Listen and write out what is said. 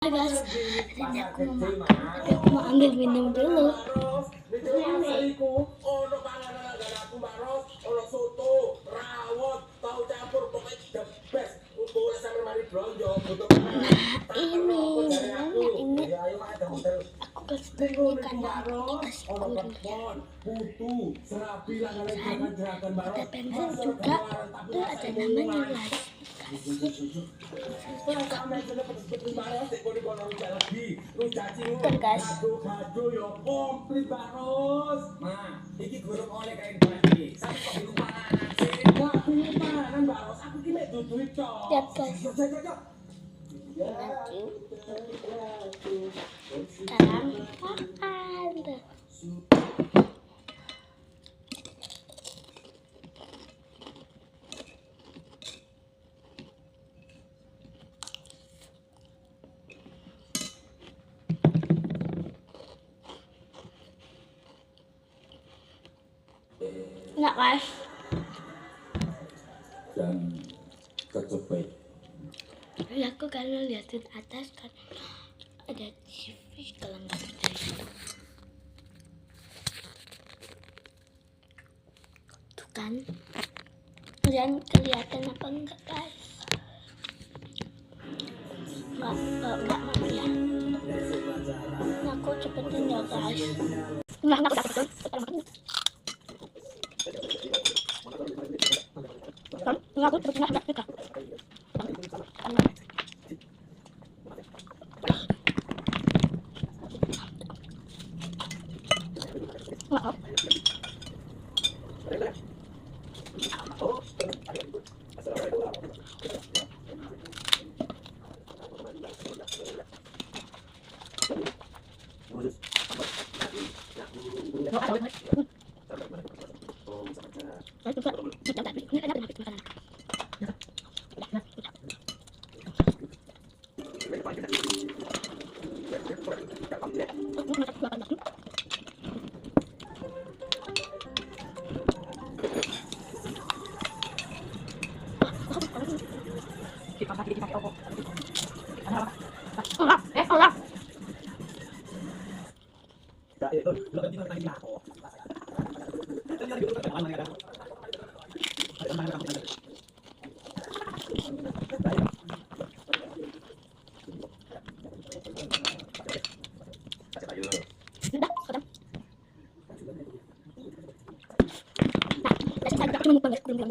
guys, jadi aku mau makan, tapi aku mau ambil minum dulu. Ini aku kasih dulu karena aku dikasih kuliah. Ada pensil juga, tuh ada namanya guys. Bukan guys. Lihat guys. Sekarang makan. Enak guys. Dan kecepet. Aku karena liatin atas kan ada TV kalau nggak percaya. Tuh kan, kalian kelihatan apa enggak guys? Enggak mau ya. Nah, aku cepetin ya guys. Nah, aku cepetin. Aku cepetin lah kita. Maaf. Belum